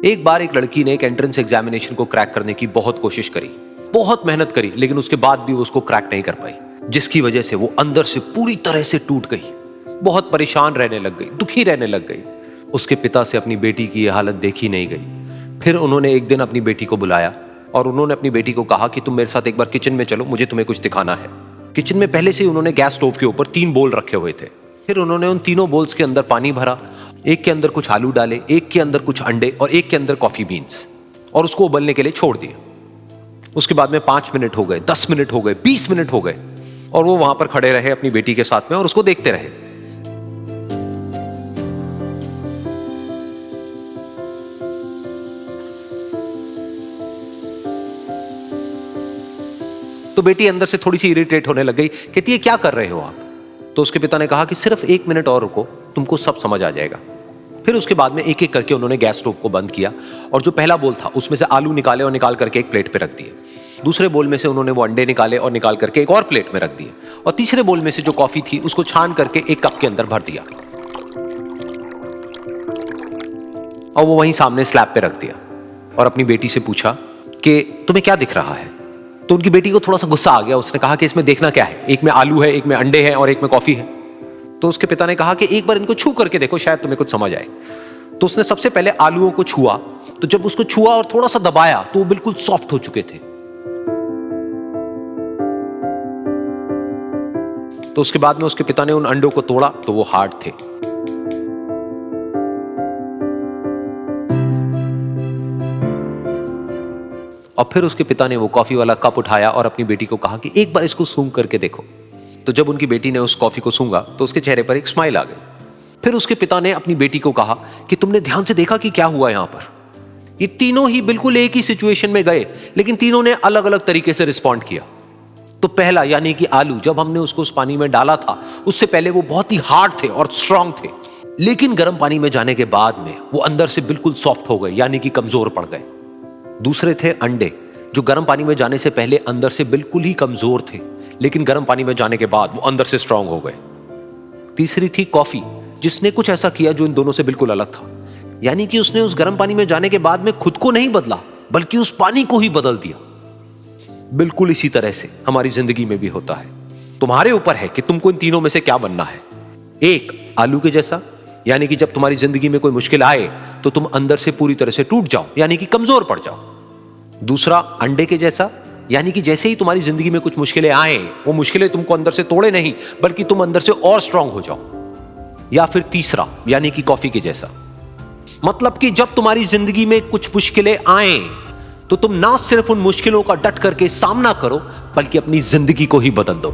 एक बार एक लड़की ने एक एंट्रेंस एग्जामिनेशन को क्रैक करने की बहुत कोशिश करी, बहुत मेहनत करी, लेकिन उसके बाद भी वो उसको क्रैक नहीं कर पाई, जिसकी वजह से वो अंदर से पूरी तरह से टूट गई, बहुत परेशान रहने लग गई, दुखी रहने लग गई। उसके पिता से अपनी बेटी की यह हालत देखी नहीं गई। फिर उन्होंने एक दिन अपनी बेटी को बुलाया और उन्होंने अपनी बेटी को कहा कि तुम मेरे साथ एक बार किचन में चलो, मुझे तुम्हें कुछ दिखाना है। किचन में पहले से ही उन्होंने गैस स्टोव के ऊपर 3 बोल रखे हुए थे। फिर उन्होंने उन तीनों बोल्स के अंदर पानी भरा, एक के अंदर कुछ आलू डाले, एक के अंदर कुछ अंडे और एक के अंदर कॉफी बीन्स, और उसको उबलने के लिए छोड़ दिया। उसके बाद में 5 मिनट हो गए, 10 मिनट हो गए, 20 मिनट हो गए, और वो वहां पर खड़े रहे अपनी बेटी के साथ में और उसको देखते रहे। तो बेटी अंदर से थोड़ी सी इरिटेट होने लग गई, कहती है क्या कर रहे हो आप? तो उसके पिता ने कहा कि सिर्फ 1 मिनट और रुको, तुमको सब समझ आ जाएगा। फिर उसके बाद में एक एक करके उन्होंने गैस स्टोव को बंद किया और जो पहला बोल था उसमें से आलू निकाले और निकाल करके एक प्लेट पे रख दिए। दूसरे बोल में से उन्होंने वो अंडे निकाले और निकाल करके एक और प्लेट में रख दिए, और तीसरे बोल में से जो कॉफी थी उसको छान करके एक कप के अंदर भर दिया और वो वहीं सामने स्लैब पे रख दिया और अपनी बेटी से पूछा कि तुम्हें क्या दिख रहा है? तो उनकी बेटी को थोड़ा सा गुस्सा आ गया। उसने कहा कि इसमें देखना क्या है, एक में आलू है, एक में अंडे हैं और एक में कॉफी है। तो उसके पिता ने कहा कि एक बार इनको छू करके देखो, शायद तुम्हें कुछ समझ आए। तो उसने सबसे पहले आलूओं को छुआ, तो जब उसको छुआ और थोड़ा सा दबाया तो वो बिल्कुल सॉफ्ट हो चुके थे। तो उसके बाद में उसके पिता ने उन अंडों को तोड़ा तो वो हार्ड थे। और फिर उसके पिता ने वो कॉफी वाला कप उठाया और अपनी बेटी को कहा कि एक बार इसको सूंघ करके देखो। तो जब उनकी बेटी ने उस कॉफी को सूंघा तो उसके चेहरे पर एक स्माइल आ गई। फिर उसके पिता ने अपनी बेटी को कहा कि तुमने ध्यान से देखा कि क्या हुआ यहां पर? ये तीनों ही बिल्कुल एक ही सिचुएशन में गए, लेकिन तीनों ने अलग अलग तरीके से रिस्पॉन्ड किया। तो पहला यानी कि आलू, जब हमने उसको उस पानी में डाला था उससे पहले वो बहुत ही हार्ड थे और स्ट्रांग थे, लेकिन गर्म पानी में जाने के बाद में वो अंदर से बिल्कुल सॉफ्ट हो गए, यानी कि कमजोर पड़ गए। दूसरे थे अंडे, जो गर्म पानी में जाने से पहले अंदर से बिल्कुल ही कमजोर थे, लेकिन गर्म पानी में जाने के बाद वो अंदर से स्ट्रांग हो गए। तीसरी थी कॉफी, जिसने कुछ ऐसा किया जो इन दोनों से बिल्कुल अलग था, यानी कि उसने उस गर्म पानी में जाने के बाद में खुद को नहीं बदला, बल्कि उस पानी को ही बदल दिया। बिल्कुल इसी तरह से हमारी जिंदगी में भी होता है। तुम्हारे ऊपर है कि तुमको इन तीनों में से क्या बनना है। एक, आलू के जैसा, यानी कि जब तुम्हारी जिंदगी में कोई मुश्किल आए तो तुम अंदर से पूरी तरह से टूट जाओ, यानी कि कमजोर पड़ जाओ। दूसरा, अंडे के जैसा, यानी कि जैसे ही तुम्हारी जिंदगी में कुछ मुश्किलें आए, वो मुश्किलें तुमको अंदर से तोड़े नहीं, बल्कि तुम अंदर से और स्ट्रांग हो जाओ। या फिर तीसरा, यानी कि कॉफी के जैसा, मतलब कि जब तुम्हारी जिंदगी में कुछ मुश्किलें आए तो तुम ना सिर्फ उन मुश्किलों का डट करके सामना करो, बल्कि अपनी जिंदगी को ही बदल दो।